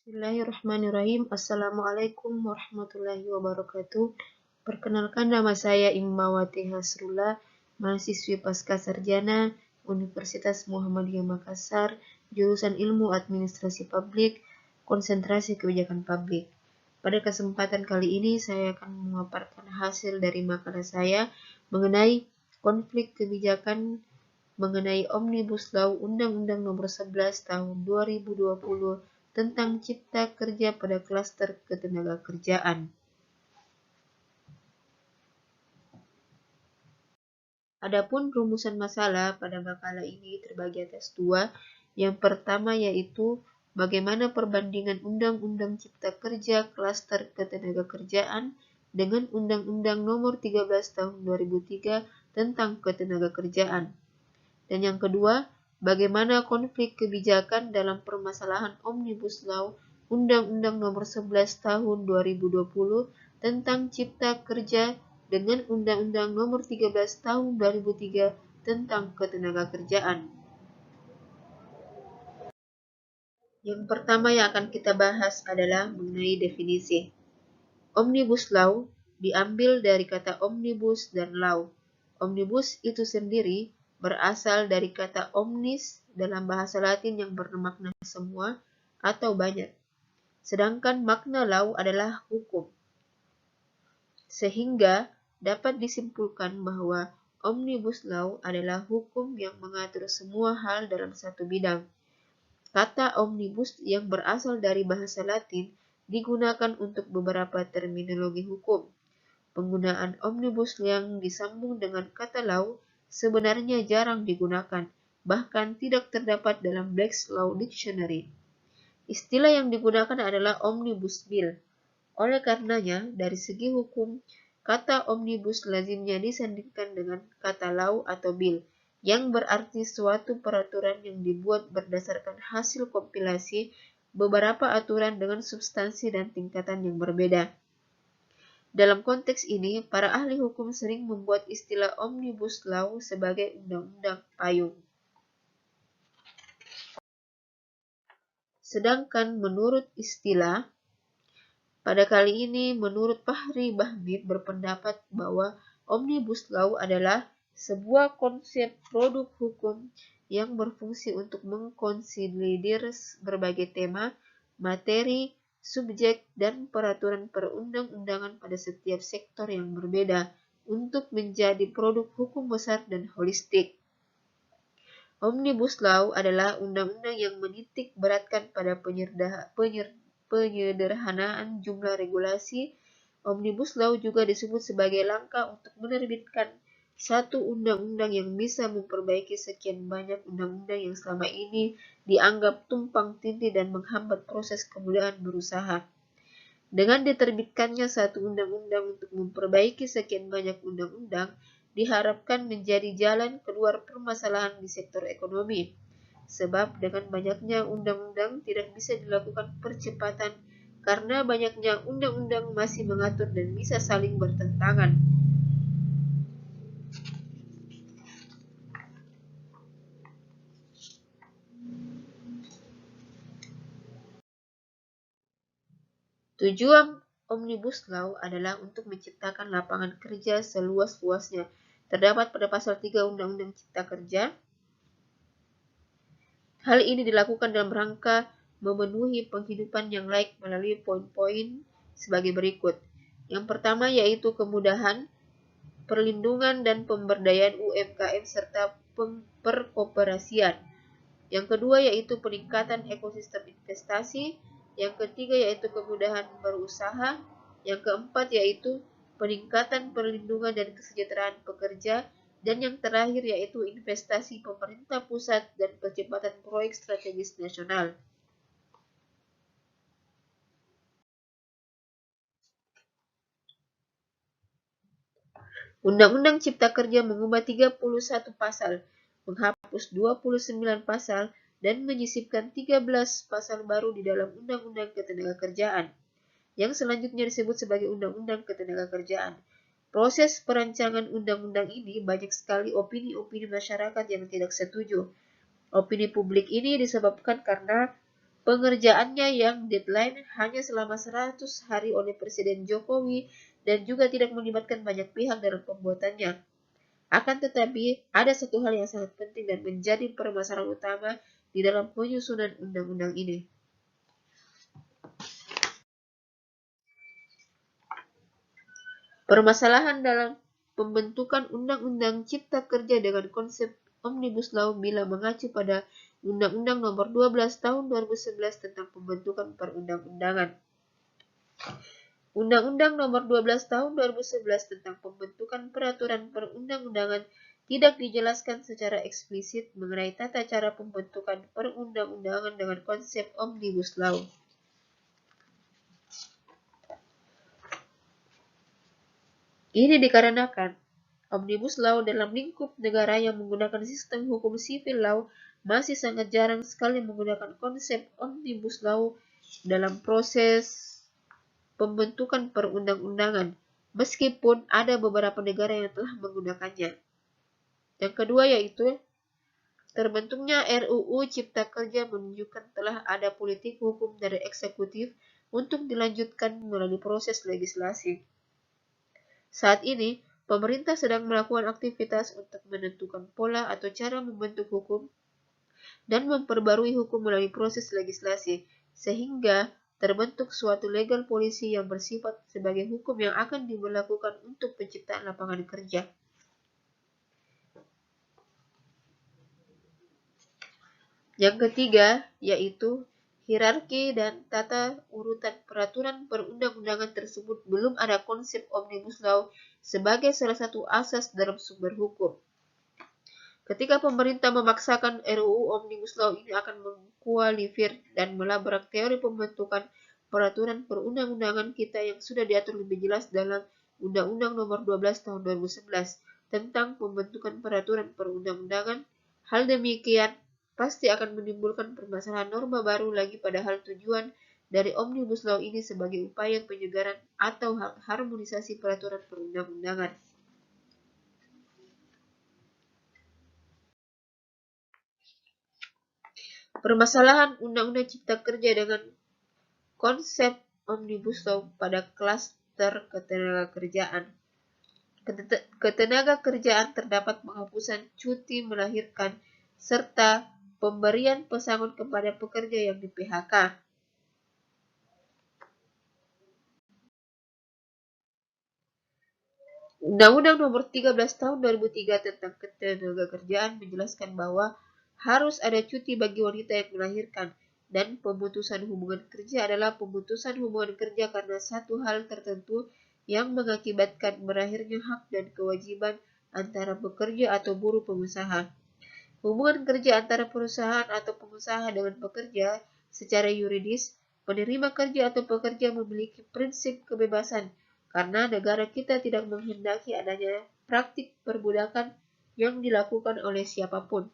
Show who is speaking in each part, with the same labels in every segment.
Speaker 1: Bismillahirrahmanirrahim. Assalamualaikum warahmatullahi wabarakatuh. Perkenalkan, nama saya Imawati Hasrullah, mahasiswi Pascasarjana Universitas Muhammadiyah Makassar, jurusan Ilmu Administrasi Publik, konsentrasi kebijakan publik. Pada kesempatan kali ini saya akan memaparkan hasil dari makalah saya mengenai konflik kebijakan mengenai Omnibus Law Undang-Undang Nomor 11 Tahun 2020 tentang Cipta Kerja pada klaster ketenagakerjaan. Adapun rumusan masalah pada makalah ini terbagi atas dua. Yang pertama yaitu bagaimana perbandingan Undang-Undang Cipta Kerja klaster ketenagakerjaan dengan Undang-Undang Nomor 13 Tahun 2003 tentang ketenagakerjaan. Dan yang kedua, bagaimana konflik kebijakan dalam permasalahan Omnibus Law Undang-Undang Nomor 11 Tahun 2020 tentang Cipta Kerja dengan Undang-Undang Nomor 13 Tahun 2003 tentang ketenagakerjaan. Yang pertama yang akan kita bahas adalah mengenai definisi. Omnibus Law diambil dari kata omnibus dan law. Omnibus itu sendiri berasal dari kata omnis dalam bahasa Latin yang bermakna semua atau banyak. Sedangkan makna law adalah hukum. Sehingga dapat disimpulkan bahwa Omnibus Law adalah hukum yang mengatur semua hal dalam satu bidang. Kata omnibus yang berasal dari bahasa Latin digunakan untuk beberapa terminologi hukum. Penggunaan omnibus yang disambung dengan kata law sebenarnya jarang digunakan, bahkan tidak terdapat dalam Black's Law Dictionary. Istilah yang digunakan adalah omnibus bill. Oleh karenanya, dari segi hukum, kata omnibus lazimnya disandingkan dengan kata law atau bill, yang berarti suatu peraturan yang dibuat berdasarkan hasil kompilasi beberapa aturan dengan substansi dan tingkatan yang berbeda. Dalam konteks ini, para ahli hukum sering membuat istilah omnibus law sebagai undang-undang payung. Sedangkan menurut istilah, pada kali ini menurut Fahri Bahmid berpendapat bahwa Omnibus Law adalah sebuah konsep produk hukum yang berfungsi untuk mengkonsolidir berbagai tema, materi, subjek, dan peraturan perundang-undangan pada setiap sektor yang berbeda untuk menjadi produk hukum besar dan holistik. Omnibus Law adalah undang-undang yang menitik beratkan pada penyederhanaan jumlah regulasi. Omnibus Law juga disebut sebagai langkah untuk menerbitkan satu undang-undang yang bisa memperbaiki sekian banyak undang-undang yang selama ini dianggap tumpang tindih dan menghambat proses kemudahan berusaha. Dengan diterbitkannya satu undang-undang untuk memperbaiki sekian banyak undang-undang, diharapkan menjadi jalan keluar permasalahan di sektor ekonomi. Sebab dengan banyaknya undang-undang tidak bisa dilakukan percepatan karena banyaknya undang-undang masih mengatur dan bisa saling bertentangan. Tujuan Omnibus Law adalah untuk menciptakan lapangan kerja seluas-luasnya. Terdapat pada pasal 3 Undang-Undang Cipta Kerja. Hal ini dilakukan dalam rangka memenuhi penghidupan yang layak melalui poin-poin sebagai berikut. Yang pertama yaitu kemudahan, perlindungan dan pemberdayaan UMKM serta perkooperasian. Yang kedua yaitu peningkatan ekosistem investasi. Yang ketiga yaitu kemudahan berusaha. Yang keempat yaitu peningkatan perlindungan dan kesejahteraan pekerja. Dan yang terakhir yaitu investasi pemerintah pusat dan percepatan proyek strategis nasional. Undang-Undang Cipta Kerja mengubah 31 pasal, menghapus 29 pasal, dan menyisipkan 13 pasal baru di dalam Undang-Undang Ketenagakerjaan, yang selanjutnya disebut sebagai Undang-Undang Ketenagakerjaan. Proses perancangan undang-undang ini banyak sekali opini-opini masyarakat yang tidak setuju. Opini publik ini disebabkan karena Pengerjaannya yang deadline hanya selama 100 hari oleh Presiden Jokowi dan juga tidak melibatkan banyak pihak dalam pembuatannya. Akan tetapi, ada satu hal yang sangat penting dan menjadi permasalahan utama di dalam penyusunan undang-undang ini. Permasalahan dalam pembentukan Undang-Undang Cipta Kerja dengan konsep Omnibus Law bila mengacu pada Undang-Undang Nomor 12 Tahun 2011 tentang pembentukan perundang-undangan. Undang-Undang Nomor 12 Tahun 2011 tentang pembentukan peraturan perundang-undangan tidak dijelaskan secara eksplisit mengenai tata cara pembentukan perundang-undangan dengan konsep Omnibus Law. Ini dikarenakan Omnibus Law dalam lingkup negara yang menggunakan sistem hukum civil law masih sangat jarang sekali menggunakan konsep Omnibus Law dalam proses pembentukan perundang-undangan, meskipun ada beberapa negara yang telah menggunakannya. Yang kedua yaitu terbentuknya RUU Cipta Kerja menunjukkan telah ada politik hukum dari eksekutif untuk dilanjutkan melalui proses legislasi. Saat ini, pemerintah sedang melakukan aktivitas untuk menentukan pola atau cara membentuk hukum dan memperbarui hukum melalui proses legislasi, sehingga terbentuk suatu legal policy yang bersifat sebagai hukum yang akan diberlakukan untuk penciptaan lapangan kerja. Yang ketiga, yaitu hierarki dan tata urutan peraturan perundang-undangan tersebut belum ada konsep Omnibus Law sebagai salah satu asas dalam sumber hukum. Ketika pemerintah memaksakan RUU Omnibus Law ini akan mengkualifir dan melabrak teori pembentukan peraturan perundang-undangan kita yang sudah diatur lebih jelas dalam Undang-Undang Nomor 12 Tahun 2011 tentang pembentukan peraturan perundang-undangan. Hal demikian pasti akan menimbulkan permasalahan norma baru lagi, padahal tujuan dari Omnibus Law ini sebagai upaya penyegaran atau harmonisasi peraturan perundang-undangan. Permasalahan Undang-Undang Cipta Kerja dengan konsep Omnibus Law pada klaster ketenagakerjaan. Ketenagakerjaan terdapat penghapusan cuti melahirkan serta pemberian pesangon kepada pekerja yang di-PHK. Undang-Undang Nomor 13 Tahun 2003 tentang Ketenagakerjaan menjelaskan bahwa harus ada cuti bagi wanita yang melahirkan, dan pemutusan hubungan kerja adalah pemutusan hubungan kerja karena satu hal tertentu yang mengakibatkan berakhirnya hak dan kewajiban antara pekerja atau buruh pengusaha. Hubungan kerja antara perusahaan atau pengusaha dengan pekerja secara yuridis, penerima kerja atau pekerja memiliki prinsip kebebasan karena negara kita tidak menghendaki adanya praktik perbudakan yang dilakukan oleh siapapun.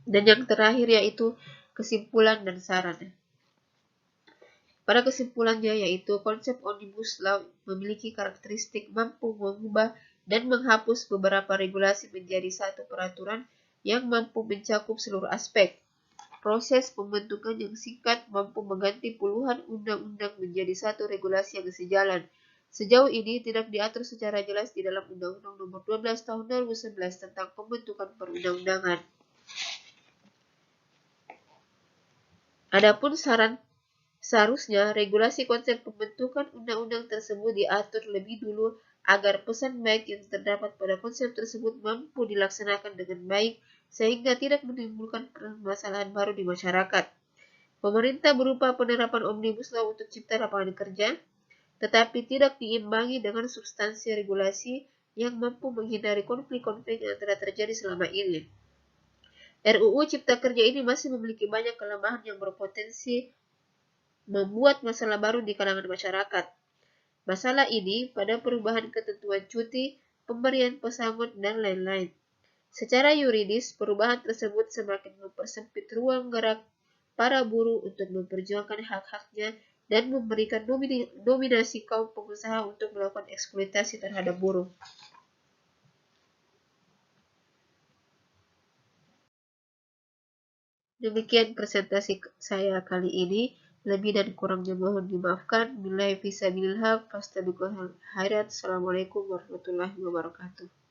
Speaker 1: Dan yang terakhir yaitu kesimpulan dan saran. Pada kesimpulannya yaitu konsep Omnibus Law memiliki karakteristik mampu mengubah dan menghapus beberapa regulasi menjadi satu peraturan yang mampu mencakup seluruh aspek. Proses pembentukan yang singkat mampu mengganti puluhan undang-undang menjadi satu regulasi yang sejalan. Sejauh ini tidak diatur secara jelas di dalam Undang-Undang Nomor 12 Tahun 2011 tentang pembentukan perundang-undangan. Adapun seharusnya regulasi konsep pembentukan undang-undang tersebut diatur lebih dulu agar pesan baik yang terdapat pada konsep tersebut mampu dilaksanakan dengan baik sehingga tidak menimbulkan permasalahan baru di masyarakat. Pemerintah berupa penerapan Omnibus Law untuk cipta lapangan kerja, tetapi tidak diimbangi dengan substansi regulasi yang mampu menghindari konflik-konflik yang telah terjadi selama ini. RUU Cipta Kerja ini masih memiliki banyak kelemahan yang berpotensi membuat masalah baru di kalangan masyarakat. Masalah ini pada perubahan ketentuan cuti, pemberian pesangon, dan lain-lain. Secara yuridis, perubahan tersebut semakin mempersempit ruang gerak para buruh untuk memperjuangkan hak-haknya dan memberikan dominasi kaum pengusaha untuk melakukan eksploitasi terhadap buruh. Demikian presentasi saya kali ini. Lebih dan kurangnya mohon dimaafkan. Billahi fisabilillah, fastabiqul khairat. Assalamualaikum warahmatullahi wabarakatuh.